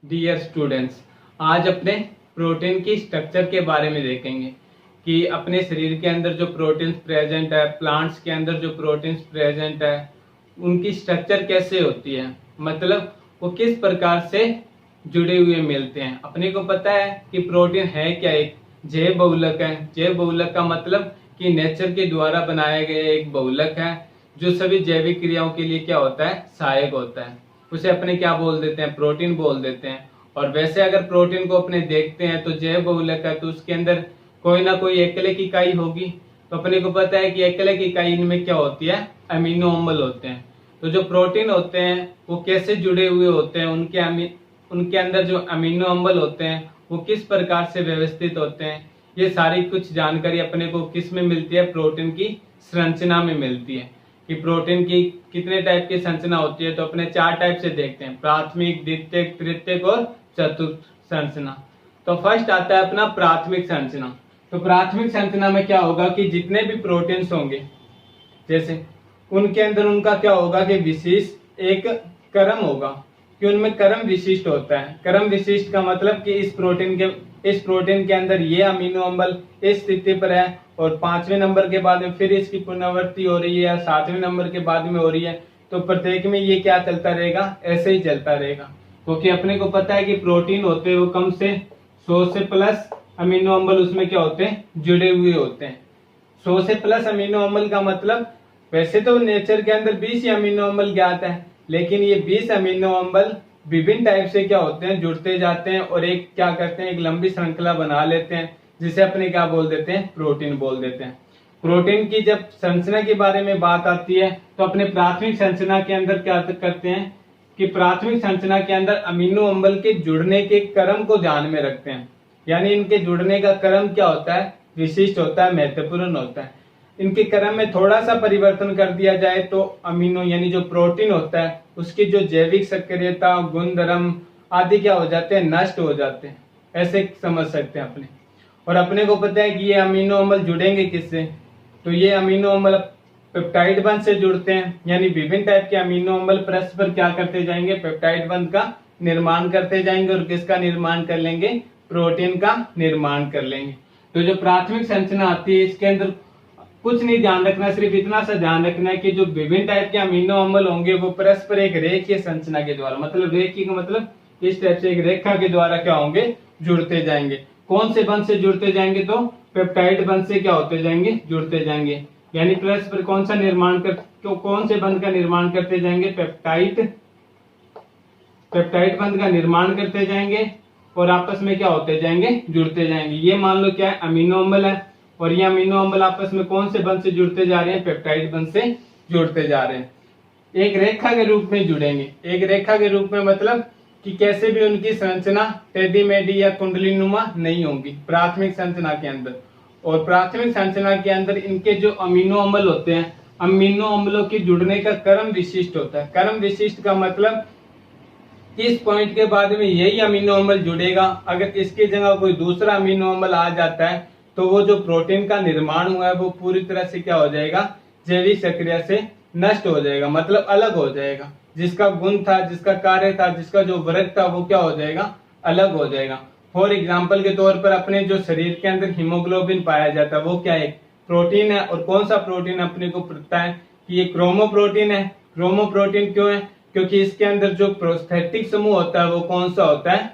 Dear students, आज अपने protein की स्ट्रक्चर के बारे में देखेंगे कि अपने शरीर के अंदर जो प्रोटीन्स प्रेजेंट है, प्लांट्स के अंदर जो प्रोटीन्स प्रेजेंट है, उनकी स्ट्रक्चर कैसे होती है, मतलब वो किस प्रकार से जुड़े हुए मिलते हैं। अपने को पता है कि प्रोटीन है क्या, एक जैव बहुलक है। जैव बहुलक का मतलब कि नेचर के द्वारा बनाया गया एक बहुलक है जो सभी जैविक क्रियाओं के लिए क्या होता है, सहायक होता है। उसे अपने क्या बोल देते हैं, प्रोटीन बोल देते हैं। और वैसे अगर प्रोटीन को अपने देखते हैं तो जैव बहुलक है तो उसके अंदर कोई ना कोई एकलिक इकाई होगी। तो अपने को पता है कि एकलिक इकाई इनमें क्या होती है, अमीनो अम्ल होते हैं। तो जो प्रोटीन होते हैं वो कैसे जुड़े हुए होते हैं, उनके अंदर जो अमीनो अम्ल होते हैं वो किस प्रकार से व्यवस्थित होते हैं, ये सारी कुछ जानकारी अपने को किस में मिलती है, प्रोटीन की संरचना में मिलती है। कि प्रोटीन की कितने टाइप की संरचना होती है, तो अपने 4 टाइप से देखते हैं, प्राथमिक, द्वितीयक, तृतीयक और चतुर्थ संरचना। तो फर्स्ट आता है अपना प्राथमिक संरचना। तो प्राथमिक संरचना में क्या होगा कि जितने भी प्रोटीन्स होंगे जैसे उनके अंदर उनका क्या होगा कि विशिष्ट एक क्रम होगा, कि उनमें क्रम विशिष्ट होता है। क्रम विशिष्ट का मतलब कि इस प्रोटीन के अंदर ये अमीनो अम्ल इस स्थिति पर है और 5वें नंबर के बाद में फिर इसकी पुनरावृत्ति हो रही है या 7वें नंबर के बाद में हो रही है, तो प्रत्येक में ये क्या चलता रहेगा, ऐसे ही चलता रहेगा। क्योंकि अपने को पता है कि प्रोटीन होते हैं वो कम से 100 से प्लस अमीनो अम्ल उसमें क्या होते हैं, जुड़े हुए होते हैं। 100 से प्लस अमीनो अम्ल का मतलब वैसे तो नेचर के अंदर 20 ही अमीनो अम्ल ज्ञात है, लेकिन ये 20 अमीनो अम्ल विभिन्न टाइप से क्या होते हैं, जुड़ते जाते हैं और एक क्या करते हैं, एक लंबी श्रृंखला बना लेते हैं, जिसे अपने क्या बोल देते हैं, प्रोटीन बोल देते हैं। प्रोटीन की जब संरचना के बारे में बात आती है तो अपने प्राथमिक संरचना के अंदर क्या करते हैं कि प्राथमिक संरचना के अंदर अमीनो अम्ल के जुड़ने के क्रम को ध्यान में रखते हैं। यानी इनके जुड़ने का क्रम क्या होता है, विशिष्ट होता है, महत्वपूर्ण होता है। इनके क्रम में थोड़ा सा परिवर्तन कर दिया जाए तो अमीनो यानी जो प्रोटीन होता है उसकी जो जैविक सक्रियता, गुणधर्म आदि क्या हो जाते हैं, नष्ट हो जाते हैं। ऐसे समझ सकते हैं अपने। और अपने को पता है कि ये अमीनो अम्ल जुड़ेंगे किससे, तो ये अमीनो अम्ल पेप्टाइड बंध से जुड़ते हैं। यानी विभिन्न टाइप के अमीनो अम्ल परस्पर क्या करते जाएंगे, पेप्टाइड बंध का निर्माण करते जाएंगे और किसका निर्माण कर लेंगे, प्रोटीन का निर्माण कर लेंगे। तो जो प्राथमिक संरचना आती है इसके अंदर कुछ नहीं ध्यान रखना, सिर्फ इतना सा ध्यान रखना है कि जो विभिन्न टाइप के अमीनो अम्ल होंगे वो परस्पर एक रेखीय संरचना के द्वारा, मतलब रेखीय का मतलब इस टाइप से एक रेखा के द्वारा क्या होंगे, जुड़ते जाएंगे। कौन से बंध से जुड़ते जाएंगे, तो पेप्टाइड बंध से क्या होते जाएंगे, जुड़ते जाएंगे। यानी परस्पर कौन सा निर्माण कौन से बंध का निर्माण करते जाएंगे, पेप्टाइड बंध का निर्माण करते जाएंगे और आपस में क्या होते जाएंगे, जुड़ते जाएंगे। ये मान लो क्या है, अमीनो अम्ल है और ये अमीनो अम्ल आपस में कौन से बंध से जुड़ते जा रहे हैं, पेप्टाइड बंध से जुड़ते जा रहे हैं। एक रेखा के रूप में जुड़ेंगे। एक रेखा के रूप में मतलब कि कैसे भी उनकी संरचना टेढ़ी मेढ़ी या कुंडली नुमा नहीं होगी प्राथमिक संरचना के अंदर। और प्राथमिक संरचना के अंदर इनके जो अमीनो अम्ल होते हैं, अमीनो अम्लों के जुड़ने का क्रम विशिष्ट होता है। क्रम विशिष्ट का मतलब इस पॉइंट के बाद में यही अमीनो अम्ल जुड़ेगा, अगर इसकी जगह कोई दूसरा अमीनो अम्ल आ जाता है तो वो जो प्रोटीन का निर्माण हुआ है वो पूरी तरह से क्या हो जाएगा, जैविक सक्रिया से नष्ट हो जाएगा, मतलब अलग हो जाएगा। जिसका गुण था, जिसका कार्य था, जिसका जो वर्ग था वो क्या हो जाएगा, अलग हो जाएगा। फॉर एग्जाम्पल के तौर पर अपने जो शरीर के अंदर हीमोग्लोबिन पाया जाता है वो क्या है, प्रोटीन है। और कौन सा प्रोटीन अपने को पता है कि ये क्रोमोप्रोटीन है। क्रोमोप्रोटीन क्यों है, क्योंकि इसके अंदर जो प्रोस्थेटिक समूह होता है वो कौन सा होता है,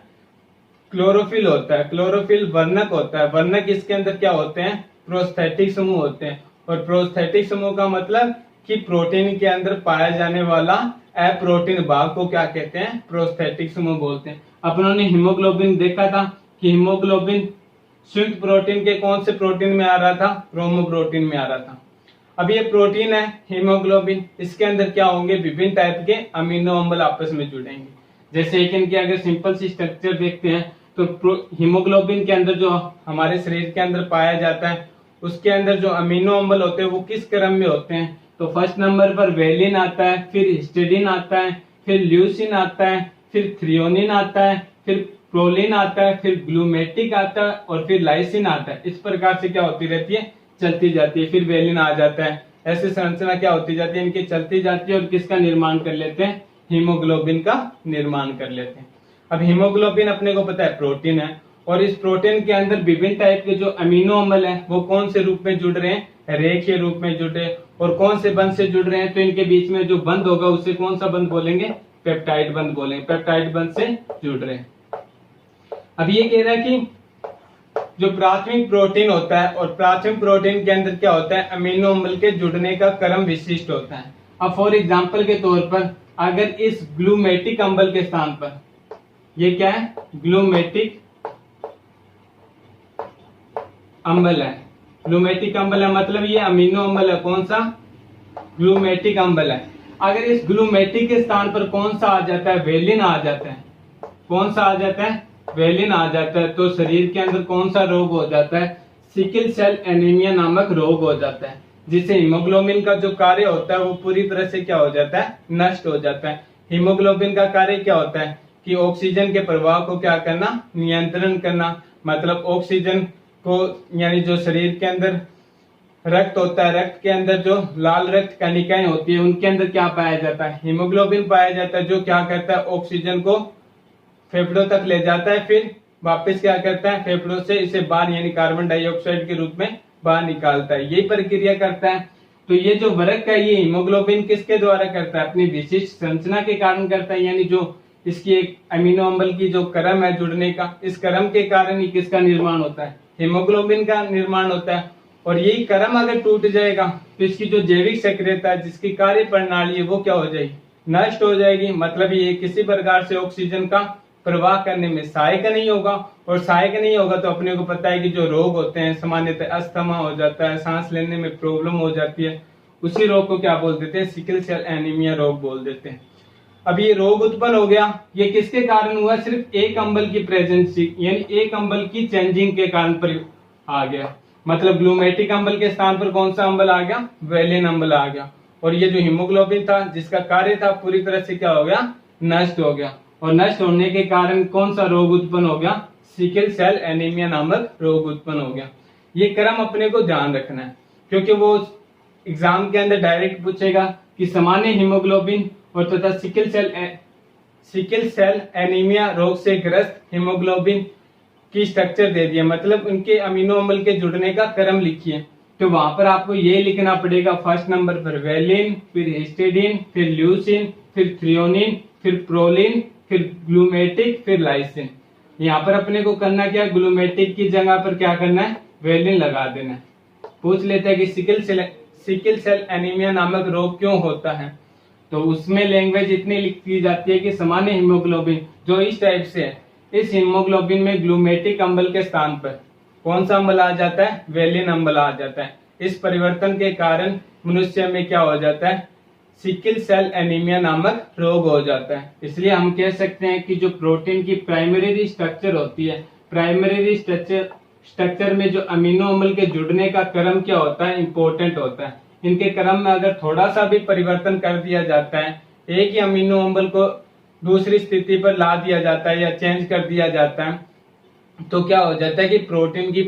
क्लोरोफिल होता है। क्लोरोफिल वर्णक होता है। वर्णक इसके अंदर क्या होते हैं, प्रोस्थेटिक समूह होते हैं। और प्रोस्थेटिक समूह का मतलब कि प्रोटीन के अंदर पाया जाने वाला अप्रोटीन भाग को क्या कहते हैं, प्रोस्थेटिक समूह बोलते हैं। अपनों ने हीमोग्लोबिन देखा था कि हीमोग्लोबिन संयुक्त प्रोटीन के कौन से प्रोटीन में आ रहा था, क्रोमोप्रोटीन में आ रहा था। अब ये प्रोटीन है हीमोग्लोबिन, इसके अंदर क्या होंगे, विभिन्न टाइप के अमीनो अम्ल आपस में जुड़ेंगे। जैसे एक इनके अगर सिंपल सी स्ट्रक्चर देखते हैं तो हीमोग्लोबिन के अंदर जो हमारे शरीर के अंदर पाया जाता है उसके अंदर जो अमीनो अम्ल होते हैं वो किस क्रम में होते हैं, तो फर्स्ट नंबर पर वेलिन आता है, फिर हिस्टिडीन आता है, फिर ल्यूसिन आता है, फिर थ्रियोनिन आता है, फिर प्रोलिन आता है, फिर ग्लूमेटिक आता है और फिर लाइसिन आता है। इस प्रकार से क्या होती रहती है, चलती जाती है। फिर वेलिन आ जाता है। ऐसे संरचना क्या होती जाती है, इनकी चलती जाती है और किसका निर्माण कर लेते हैं, हीमोग्लोबिन का निर्माण कर लेते हैं। अब हीमोग्लोबिन अपने को पता है प्रोटीन है, और इस प्रोटीन के अंदर विभिन्न टाइप के जो अमीनो अम्ल हैं वो कौन से रूप में जुड़ रहे हैं, रेखीय रूप में जुड़ रहे हैं। और कौन से बंध से जुड़ रहे हैं, तो इनके बीच में जो बंध होगा उसे कौन सा बंध बोलेंगे, पेप्टाइड बंध बोलेंगे, पेप्टाइड बंध से जुड़ रहे हैं। अब ये कह रहा है कि जो प्राथमिक प्रोटीन होता है, और प्राथमिक प्रोटीन के अंदर क्या होता है, अमीनो अम्ल के जुड़ने का क्रम विशिष्ट होता है। अब फॉर एग्जांपल के तौर पर अगर इस ग्लूमेटिक अम्ल के स्थान पर, ये क्या है, ग्लूमेटिक अम्ल है, ग्लूमेटिक अम्ल है मतलब ये अमीनो अम्ल है, कौन सा, ग्लूमेटिक अम्ल है। अगर इस ग्लूमेटिक के स्थान पर कौन सा आ जाता है, वेलिन आ जाता है, कौन सा आ जाता है, वेलिन आ जाता है, तो शरीर के अंदर कौन सा रोग हो जाता है, सिकल सेल एनीमिया नामक रोग हो जाता है, जिससे हीमोग्लोबिन का जो कार्य होता है वो पूरी तरह से क्या हो जाता है, नष्ट हो जाता है। हीमोग्लोबिन का कार्य क्या होता है कि ऑक्सीजन के प्रवाह को क्या करना, नियंत्रण करना, मतलब ऑक्सीजन को, यानी जो शरीर के अंदर रक्त होता है, रक्त के अंदर जो लाल रक्त कणिकाएं होती है उनके अंदर क्या पाया जाता है, हीमोग्लोबिन पाया जाता है, जो क्या करता है, ऑक्सीजन को फेफड़ों तक ले जाता है, फिर वापस क्या करता है, फेफड़ों से इसे बाहर यानी कार्बन डाइऑक्साइड के रूप में बाहर निकालता है, यही प्रक्रिया करता है। तो ये जो वर्क है ये हीमोग्लोबिन किसके द्वारा करता है, अपनी विशिष्ट संरचना के कारण करता है, यानी जो इसकी एक अमीनो अम्ल की जो क्रम है जुड़ने का, इस क्रम के कारण ही किसका निर्माण होता है, हीमोग्लोबिन का निर्माण होता है। और यही क्रम अगर टूट जाएगा तो इसकी जो जैविक सक्रियता है, जिसकी कार्य प्रणाली है, वो क्या हो जाएगी, नष्ट हो जाएगी। मतलब ये किसी प्रकार से ऑक्सीजन का प्रवाह करने में सहायक नहीं होगा, और सहायक नहीं होगा तो अपने को पता है कि जो रोग होते हैं सामान्यतः अस्थमा हो जाता है, सांस लेने में प्रॉब्लम हो जाती है, उसी रोग को क्या बोल देते हैं, सिकल सेल एनीमिया रोग बोल देते हैं। अब ये रोग उत्पन्न हो गया, ये किसके कारण हुआ, सिर्फ एक अम्ल की प्रेजेंस, यानी एक अम्ल की चेंजिंग के कारण पर आ गया। मतलब ग्लूमेटिक अम्ल के स्थान पर कौन सा अम्ल आ गया, वेलिन अम्ल आ गया, और ये जो हीमोग्लोबिन था जिसका कार्य था पूरी तरह से क्या हो गया, नष्ट हो गया। और नष्ट होने के कारण कौन सा रोग उत्पन्न हो गया, सिकल सेल एनीमिया नामक रोग उत्पन्न हो गया। ये क्रम अपने को ध्यान रखना है, क्योंकि वो एग्जाम के अंदर डायरेक्ट पूछेगा कि सामान्य हीमोग्लोबिन और तथा सिकल सेल एनीमिया रोग से ग्रस्त हीमोग्लोबिन की स्ट्रक्चर दे दिया, मतलब उनके अमीनो अम्ल के जुड़ने का क्रम लिखिए। तो वहां पर आपको ये लिखना पड़ेगा, फर्स्ट नंबर पर वेलिन, फिर हिस्टिडीन, फिर ल्यूसिन, फिर थ्रियोनिन, फिर प्रोलिन, फिर ग्लूमेटिक, फिर लाइसिन। यहाँ पर अपने को करना क्या, ग्लूमेटिक की जगह पर क्या करना है, वेलिन लगा देना है। पूछ लेता है कि सिकल सेल एनीमिया नामक रोग क्यों होता है, तो उसमें लैंग्वेज इतनी लिखी जाती है कि सामान्य हीमोग्लोबिन जो इस टाइप से है, इस हीमोग्लोबिन में ग्लूमेटिक अम्ल के स्थान पर कौन सा अम्ल आ जाता है, वेलिन अम्ल आ जाता है। इस परिवर्तन के कारण मनुष्य में क्या हो जाता है, सिकल सेल एनीमिया नामक रोग हो जाता है। इसलिए हम कह सकते हैं कि जो प्रोटीन की प्राइमरी स्ट्रक्चर होती है, प्राइमरी स्ट्रक्चर में जो अमीनो अम्ल के जुड़ने का क्रम क्या होता है, इंपॉर्टेंट होता है। इनके क्रम में अगर थोड़ा सा भी परिवर्तन कर दिया जाता है, एक ही अमीनो अम्ल को दूसरी स्थिति पर ला दिया जाता है या चेंज कर दिया जाता है, तो क्या हो जाता है कि प्रोटीन की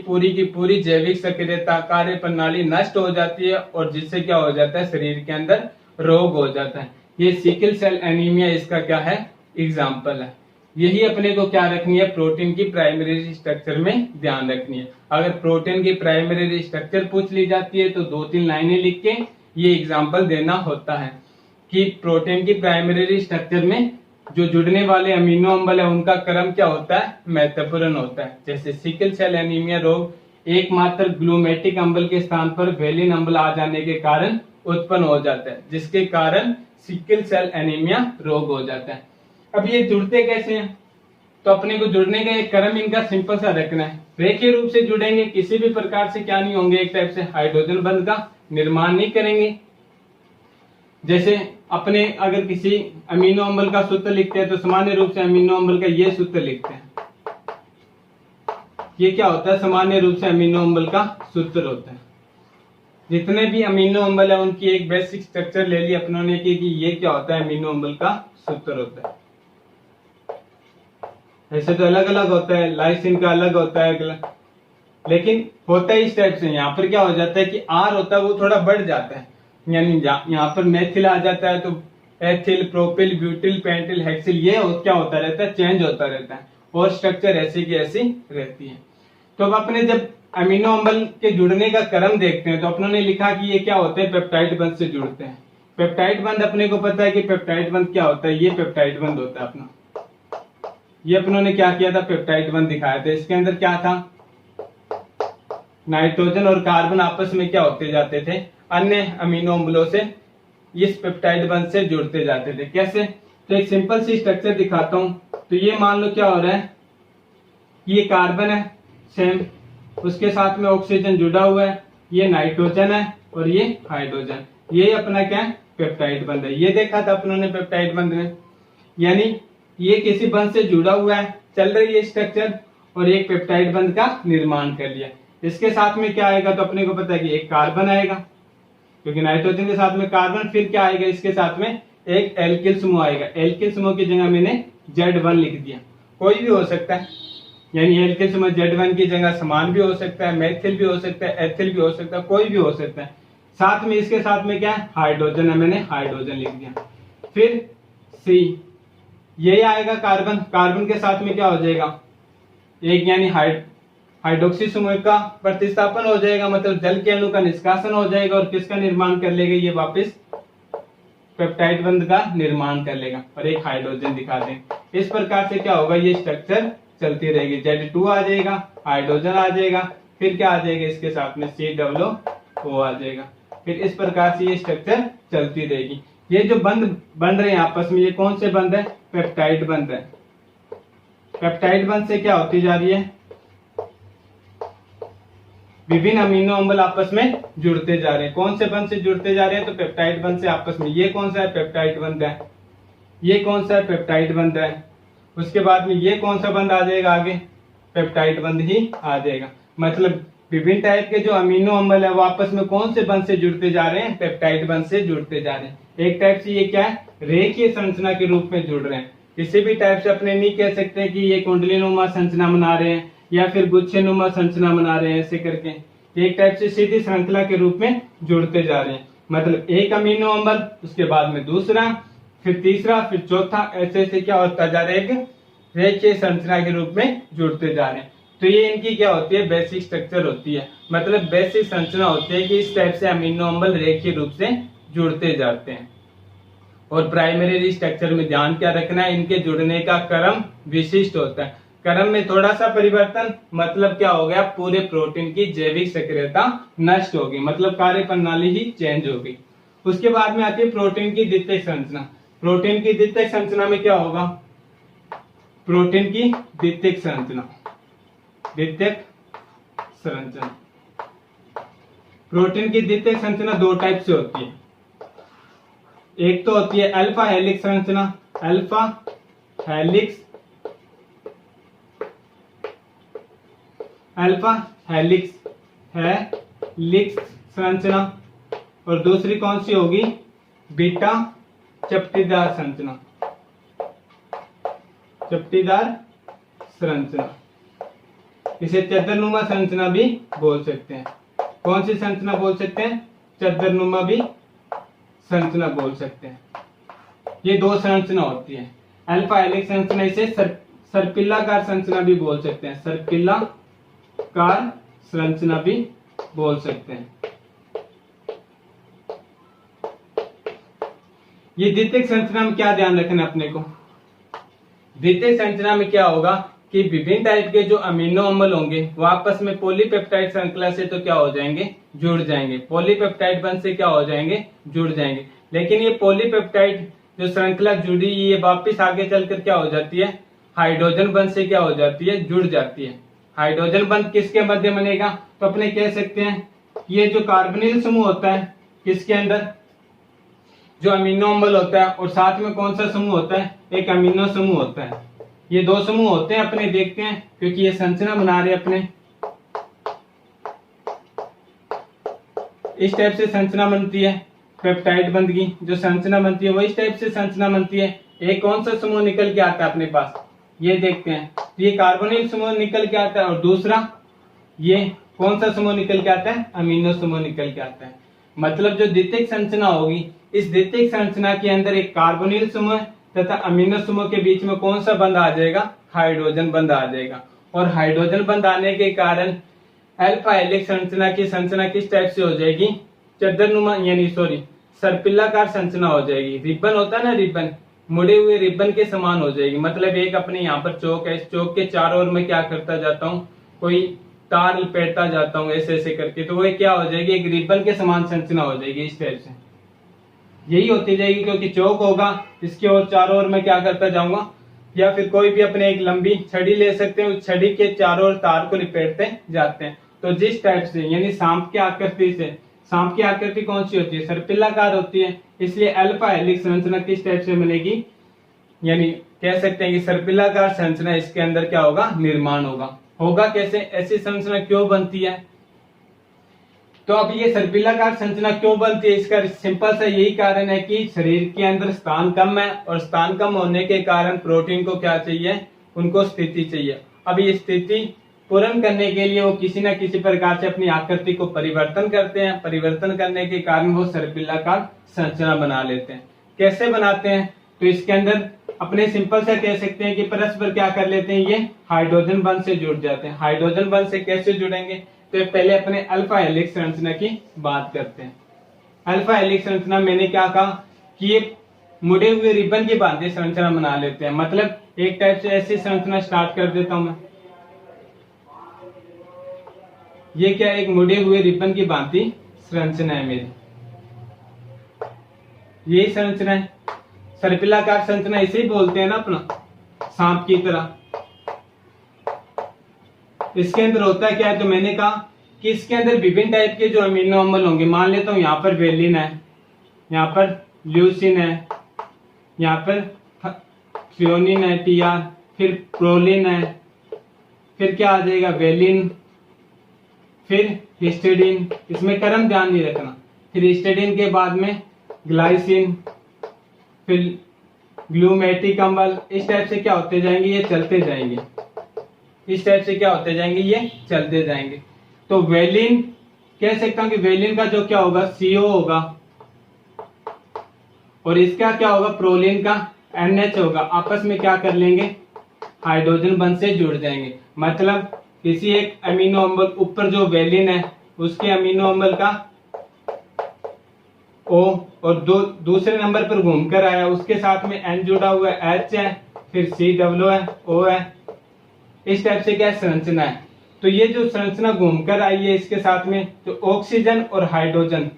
पूरी जैविक सक्रियता, कार्य प्रणाली नष्ट हो जाती है, और जिससे क्या हो जाता है, शरीर के अंदर रोग हो जाता है। ये सिकल सेल एनीमिया इसका क्या है, एग्जाम्पल है। यही अपने को क्या रखनी है, प्रोटीन की प्राइमरी स्ट्रक्चर में ध्यान रखनी है। अगर प्रोटीन की प्राइमरी स्ट्रक्चर पूछ ली जाती है तो 2-3 लाइनें लिख के ये एग्जाम्पल देना होता है कि प्रोटीन की प्राइमरी स्ट्रक्चर में जो जुड़ने वाले अमीनो अम्ल है उनका क्रम क्या होता है, महत्वपूर्ण होता है। जैसे सिकल सेल एनीमिया रोग एकमात्र ग्लूमेटिक अम्ल के स्थान पर वेलिन अम्ल आ जाने के कारण उत्पन्न हो जाता है, जिसके कारण सिकल सेल एनीमिया रोग हो जाता है। अब ये जुड़ते कैसे हैं, तो अपने को जुड़ने का एक क्रम इनका सिंपल सा रखना है। रेखीय रूप से जुड़ेंगे, किसी भी प्रकार से क्या नहीं होंगे, एक टाइप से हाइड्रोजन बंध का निर्माण नहीं करेंगे। जैसे अपने अगर किसी अमीनो अम्ल का सूत्र लिखते हैं तो सामान्य रूप से अमीनो अम्ल का ये सूत्र लिखते हैं। ये क्या होता है, सामान्य रूप से अमीनो अम्ल का सूत्र होता है। जितने भी अमीनो अम्ल है उनकी एक बेसिक स्ट्रक्चर ले ली अपनों ने कि ये क्या होता है, अमीनो अम्ल का सूत्र होता है। ऐसे तो अलग अलग होता है, लाइसिन का अलग होता है, लेकिन होता है इस टाइप से। यहाँ पर क्या हो जाता है कि आर होता है वो थोड़ा बढ़ जाता है, यानी यहाँ पर मेथिल आ जाता है तो ethyl, propyl, butyl, pentyl, hexyl, ये क्या होता रहता है, चेंज होता रहता है और स्ट्रक्चर ऐसी की ऐसी रहती है। तो अब अपने जब अमीनो अम्ल के जुड़ने का क्रम देखते हैं तो अपनों ने लिखा कि ये क्या होते हैं, पेप्टाइड बंध से जुड़ते हैं। पेप्टाइड बंध अपने को पता है कि पेप्टाइड बंध क्या होता है, ये पेप्टाइड बंध होता है अपना। ये अपनों ने क्या किया था, पेप्टाइड बंध दिखाया था। इसके अंदर क्या था, नाइट्रोजन और कार्बन आपस में क्या होते जाते थे, अन्य अमीनो अम्लों से इस पेप्टाइड बंध से जुड़ते जाते थे। कैसे, तो एक सिंपल सी स्ट्रक्चर दिखाता हूं। तो ये मान लो क्या हो रहा है, ये कार्बन है सेम, उसके साथ में ऑक्सीजन जुड़ा हुआ है, ये नाइट्रोजन है और ये हाइड्रोजन, ये अपना क्या है, पेप्टाइड बंध है। ये देखा था अपनों ने पेप्टाइड बंध में, यानी ये किसी बंध से जुड़ा हुआ है, चल रही है स्ट्रक्चर, और एक पेप्टाइड बंध का निर्माण कर लिया। इसके साथ में क्या आएगा, तो अपने को पता है कि एक कार्बन आएगा, क्योंकि नाइट्रोजन के साथ में कार्बन, फिर क्या आएगा, इसके साथ में एक एल्किल समूह आएगा। एल्किल समूह की जगह मैंने Z1 लिख दिया, कोई भी हो सकता है, यानी एल्किल समूह Z1 की जगह समान भी हो सकता है, मेथिल भी हो सकता है, एथिल भी हो सकता है, कोई भी हो सकता है। साथ में इसके साथ में क्या है, हाइड्रोजन है, मैंने हाइड्रोजन लिख दिया। फिर C, ये आएगा कार्बन, कार्बन के साथ में क्या हो जाएगा, एक यानी हाइड्रोक्सी समूह का प्रतिस्थापन हो जाएगा, मतलब जल के अणु का निष्कासन हो जाएगा और किसका निर्माण कर लेगा, ये वापस पेप्टाइड बंध का निर्माण कर लेगा और एक हाइड्रोजन दिखा दें। इस प्रकार से क्या होगा, ये स्ट्रक्चर चलती रहेगी। Z2 आ जाएगा, हाइड्रोजन आ जाएगा, फिर क्या आ जाएगा, इसके साथ में COO आ जाएगा। फिर इस प्रकार से ये स्ट्रक्चर चलती रहेगी। ये जो बंध बन रहे हैं आपस में, ये कौन से बंध है, पेप्टाइड बंध है। पेप्टाइड बंध से क्या होती जा रही है, विभिन्न अमीनो अम्ल आपस में जुड़ते जा रहे हैं। कौन से बंध से जुड़ते जा रहे हैं, तो पेप्टाइड बंध से आपस में। ये कौन सा है, पेप्टाइड बंध है। ये कौन सा है, पेप्टाइड बंध है। उसके बाद में ये कौन सा बंध आ जाएगा, आगे पेप्टाइड बंध ही आ जाएगा। मतलब विभिन्न टाइप के जो अमीनो अम्ल है वो आपस में कौन से बंध से जुड़ते जा रहे हैं, पेप्टाइड बंध से जुड़ते जा रहे हैं। एक टाइप से ये क्या है, रेखीय संरचना के रूप में जुड़ रहे हैं। किसी भी टाइप से अपने नहीं कह सकते कि ये कुंडलीनुमा संरचना बना रहे हैं या फिर गुच्छेनुमा संरचना बना रहे हैं, ऐसे करके एक टाइप से सीधी श्रृंखला के रूप में जुड़ते जा रहे हैं। मतलब एक अमीनो अम्ल, उसके बाद में दूसरा, फिर तीसरा, फिर चौथा, ऐसे ऐसे क्या होता जा रहा है, एक रेखीय संरचना के रूप में जुड़ते जा रहे हैं। तो ये इनकी क्या होती है, बेसिक स्ट्रक्चर होती है, मतलब बेसिक संरचना होती है कि इस टाइप से अमीनो अम्ल रेखीय रूप से जुड़ते जाते हैं। और प्राइमरी स्ट्रक्चर में ध्यान क्या रखना है, इनके जुड़ने का क्रम विशिष्ट होता है। क्रम में थोड़ा सा परिवर्तन, मतलब क्या हो गया, पूरे प्रोटीन की जैविक सक्रियता नष्ट होगी, मतलब कार्य प्रणाली ही चेंज होगी। उसके बाद में आती है प्रोटीन की द्वितीयक संरचना। प्रोटीन की द्वितीयक संरचना में क्या होगा, प्रोटीन की द्वितीयक संरचना, द्वितीयक संरचना। प्रोटीन की द्वितीयक संरचना दो टाइप से होती है। एक तो होती है अल्फा हेलिक्स संरचना, अल्फा हेलिक्स, अल्फा हेलिक्स संरचना, और दूसरी कौन सी होगी, बीटा चपटीदार संरचना, चपटीदार संरचना। इसे चद्दरनुमा संरचना भी बोल सकते हैं। कौन सी संरचना बोल सकते हैं, चद्दरनुमा भी संरचना बोल सकते हैं। ये दो संरचना होती है। अल्फा हेलिक्स संरचना, इसे सर्पिलाकार संरचना भी बोल सकते हैं, सर्पिलाकार संरचना भी बोल सकते हैं। ये द्वितीयक संरचना में क्या ध्यान रखना अपने को, द्वितीयक संरचना में क्या होगा कि विभिन्न टाइप के जो अमीनो अम्ल होंगे वो आपस में पॉलीपेप्टाइड श्रृंखला से तो क्या हो जाएंगे, जुड़ जाएंगे। पॉलीपेप्टाइड बंध से क्या हो जाएंगे, जुड़ जाएंगे। लेकिन ये पॉलीपेप्टाइड जो श्रृंखला जुड़ी, ये वापस आगे चलकर क्या हो जाती है, हाइड्रोजन बंध से क्या हो जाती है, जुड़ जाती है। हाइड्रोजन बंध किसके मध्य बनेगा, तो अपने कह सकते हैं ये जो कार्बोनिल समूह होता है, किसके अंदर, जो अमीनो अम्ल होता है, और साथ में कौन सा समूह होता है, एक अमीनो समूह होता है। ये दो समूह होते हैं अपने, देखते हैं, क्योंकि ये संरचना बना रहे अपने। इस टाइप से संरचना बनती है पेप्टाइड बंध की, जो संरचना बनती है वो इस टाइप से संरचना बनती है। एक कौन सा समूह निकल के आता है अपने पास, ये देखते हैं, ये कार्बोनिल समूह निकल के आता है, और दूसरा ये कौन सा समूह निकल के आता है, अमीनो समूह निकल के आता है। मतलब जो द्वितीयक संरचना होगी, इस द्वितीयक संरचना के अंदर एक कार्बोनिल समूह तथा अमीनो समूह के बीच में कौन सा बंध आ जाएगा? हाइड्रोजन बंध आ जाएगा। और हाइड्रोजन बंध आने के कारण अल्फा हेलिक्स संरचना किस टाइप से हो जाएगी? चद्दरनुमा यानी सर्पिलाकार संरचना हो जाएगी। रिबन होता है ना, रिबन, मुड़े हुए रिबन के समान हो जाएगी। मतलब एक अपने यहाँ पर चौक है, इस चौक के चारों ओर मैं क्या करता जाता हूँ, कोई तार लपेटता जाता हूँ ऐसे ऐसे करके, तो वो क्या हो जाएगी? एक रिबन के समान संरचना हो जाएगी। इस टाइप से यही होती जाएगी, क्योंकि चौक होगा, इसके और चारों ओर मैं क्या करता जाऊंगा, या फिर कोई भी अपने एक लंबी छड़ी ले सकते हैं, उस छड़ी के चारों ओर तार को लिपेटते जाते हैं। तो जिस टाइप से यानी सांप की आकृति से, सांप की आकृति कौन सी होती है? सर्पिलाकार होती है। इसलिए अल्फा हेलिक्स संरचना किस टाइप से बनेगी? यानी कह सकते हैं कि सर्पिलाकार संरचना इसके अंदर क्या होगा? निर्माण होगा। होगा कैसे? ऐसी संरचना क्यों बनती है? तो अब ये सर्पिलाकार संरचना क्यों बनती है? इसका सिंपल सा यही कारण है कि शरीर के अंदर स्थान कम है, और स्थान कम होने के कारण प्रोटीन को क्या चाहिए? उनको स्थिति चाहिए। अब ये स्थिति पूर्ण करने के लिए वो किसी न किसी प्रकार से अपनी आकृति को परिवर्तन करते हैं। परिवर्तन करने के कारण वो सर्पिलाकार संरचना बना लेते हैं। कैसे बनाते हैं? तो इसके अंदर अपने सिंपल से कह सकते हैं कि परस्पर क्या कर लेते हैं, ये हाइड्रोजन बंध से जुड़ जाते हैं। हाइड्रोजन बंध से कैसे जुड़ेंगे? तो पहले अपने अल्फा हेलिक्स संरचना की बात करते हैं। अल्फा हेलिक्स संरचना मैंने क्या कहा कि ये मुड़े हुए रिबन की भांति संरचना बना लेते हैं। मतलब एक टाइप से ऐसी संरचना स्टार्ट कर देता हूं मैं। ये क्या? एक मुड़े हुए रिबन की भांति संरचना है मेरी, यही संरचना है। सर्पिलाकार संरचना इसे ही बोलते हैं ना अपना, सांप की तरह। इसके अंदर होता है क्या है? तो मैंने कहा कि इसके अंदर विभिन्न टाइप के जो अमीनो अम्ल होंगे। मान लेता हूं यहाँ पर वेलिन है, यहाँ पर ल्यूसिन है, यहाँ पर थ्रियोनिन है TR, फिर प्रोलिन है, फिर क्या आ जाएगा? वेलिन, फिर हिस्टिडीन। इसमें क्रम ध्यान नहीं रखना। फिर हिस्टिडीन के बाद में ग्लाइसिन, फिर ग्लूमेटिक अम्ल। इस टाइप से क्या होते जाएंगे? ये चलते जाएंगे। इस टाइप से क्या होते जाएंगे? ये चलते जाएंगे। तो वेलिन कह सकता हूं कि वेलिन का जो क्या होगा? CO होगा, और इसका क्या होगा? प्रोलिन का NH होगा। आपस में क्या कर लेंगे? हाइड्रोजन बंध से जुड़ जाएंगे। मतलब किसी एक अमीनो अम्ल ऊपर जो वेलिन है उसके अमीनो अम्ल का O, और दूसरे नंबर पर घूमकर आया, उसके साथ में N जुड़ा हुआ है, H है, फिर COO है, O है। इस टाइप से क्या संरचना है। तो ये जो संरचना घूमकर आई है इसके साथ में तो ऑक्सीजन और हाइड्रोजन,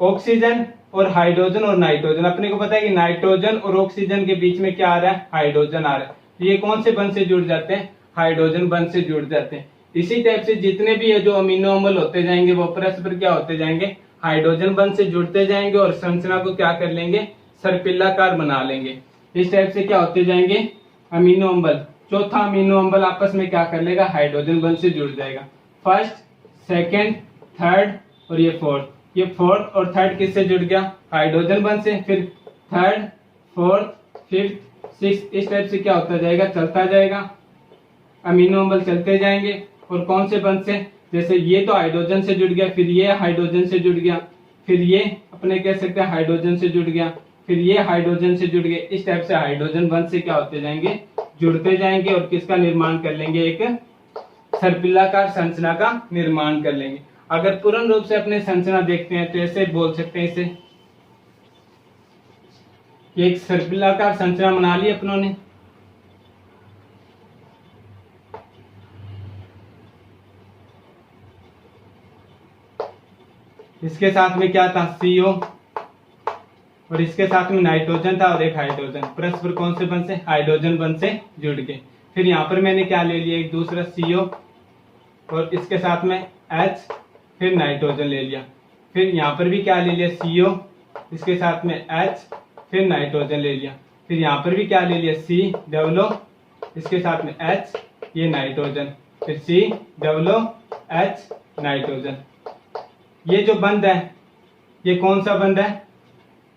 ऑक्सीजन और हाइड्रोजन और नाइट्रोजन। अपने को पता है कि नाइट्रोजन और ऑक्सीजन के बीच में क्या आ रहा है? हाइड्रोजन आ रहा है। तो ये कौन से बंध से जुड़ जाते हैं? हाइड्रोजन बंध से जुड़ जाते हैं। इसी टाइप से जितने भी जो अमीनो अम्ल होते जाएंगे वो परस्पर क्या होते जाएंगे? हाइड्रोजन बंध से जुड़ते जाएंगे, और संरचना को क्या कर लेंगे? सर्पिलाकार बना लेंगे। इस टाइप से क्या होते जाएंगे? अमीनो अम्ल, चौथा अमीनो अम्ल आपस में क्या कर लेगा? हाइड्रोजन बंध से जुड़ जाएगा। फर्स्ट, सेकंड, थर्ड और ये फोर्थ। ये फोर्थ और थर्ड किससे जुड़ गया? हाइड्रोजन बंध से। फिर थर्ड, फोर्थ, फिफ्थ, सिक्स्थ, इस टाइप से क्या होता जाएगा? चलता जाएगा। अमीनो अम्ल चलते जाएंगे। और कौन से बंध से? जैसे ये तो हाइड्रोजन से जुड़ गया, फिर ये हाइड्रोजन से जुड़ गया, फिर ये अपने कह सकते हैं हाइड्रोजन से जुड़ गया, फिर ये हाइड्रोजन से जुड़ गए। इस टाइप से हाइड्रोजन बंध से क्या होते जाएंगे? जुड़ते जाएंगे, और किसका निर्माण कर लेंगे? एक सर्पिलाकार संरचना का निर्माण कर लेंगे। अगर पूर्ण रूप से अपने संरचना देखते हैं तो ऐसे बोल सकते हैं इसे, एक सर्पिलाकार संरचना बना ली अपनों ने। इसके साथ में क्या था? CO, और इसके साथ में नाइट्रोजन था और एक हाइड्रोजन। परस्पर कौन से बंध से? हाइड्रोजन बंध से जुड़ गए। फिर यहाँ पर मैंने क्या ले लिया? एक दूसरा CO, और इसके साथ में H, फिर नाइट्रोजन ले लिया। फिर यहाँ पर भी क्या ले लिया? CO, इसके साथ में H, फिर नाइट्रोजन ले लिया। फिर यहाँ पर भी क्या ले लिया? COO, इसके साथ में H, ये नाइट्रोजन, फिर COO, H, नाइट्रोजन। ये जो बंध है ये कौन सा बंध है?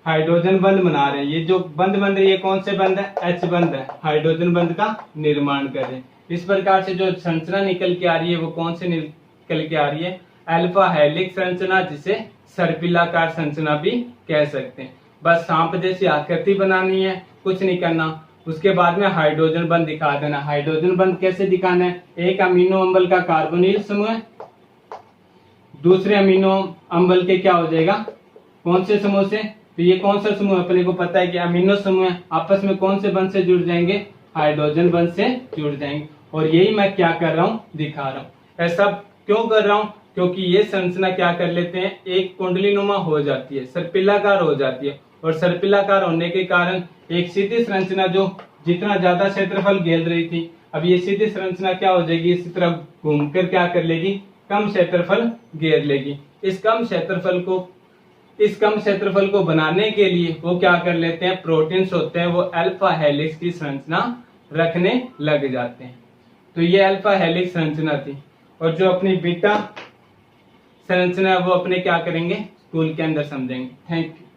हाइड्रोजन बंध बना रहे हैं। ये जो बंध बन रही है कौन से बंध है? H बंध है। हाइड्रोजन बंध का निर्माण कर रहे हैं। इस प्रकार से जो संरचना निकल के आ रही है वो कौन से निकल के आ रही है? अल्फा हेलिक्स संरचना, जिसे सर्पिलाकार संरचना भी कह सकते हैं। बस सांप जैसी आकृति बनानी है, कुछ नहीं करना। उसके बाद में हाइड्रोजन बंध दिखा देना। हाइड्रोजन बंध कैसे दिखाना है? एक अमीनो अम्ल का कार्बोनिल समूह है, दूसरे अमीनो अम्ल के क्या हो जाएगा, कौन से समूह से? तो ये कौन सा समूह अपने को पता है कि अमीनो समूह है, आपस में कौन से बंध से जुड़ जाएंगे? हाइड्रोजन बंध से जुड़ जाएंगे। और यही मैं क्या कर रहा हूँ, दिखा रहा हूँ। ऐसा क्यों कर रहा हूँ? क्योंकि ये संरचना क्या कर लेते हैं, एक कुंडलीनुमा हो जाती है, सर्पिलाकार हो जाती है। और सर्पिलाकार होने के कारण एक सीधी संरचना जो जितना ज्यादा क्षेत्रफल घेर रही थी, अब ये सीधी संरचना क्या हो जाएगी, इसी तरह घूमकर क्या कर लेगी, कम क्षेत्रफल घेर लेगी। इस कम क्षेत्रफल को बनाने के लिए वो क्या कर लेते हैं, प्रोटीन्स होते हैं, वो अल्फा हेलिक्स की संरचना रखने लग जाते हैं। तो ये अल्फा हेलिक्स संरचना थी। और जो अपनी बीटा संरचना है वो अपने क्या करेंगे, स्कूल के अंदर समझेंगे। Thank you.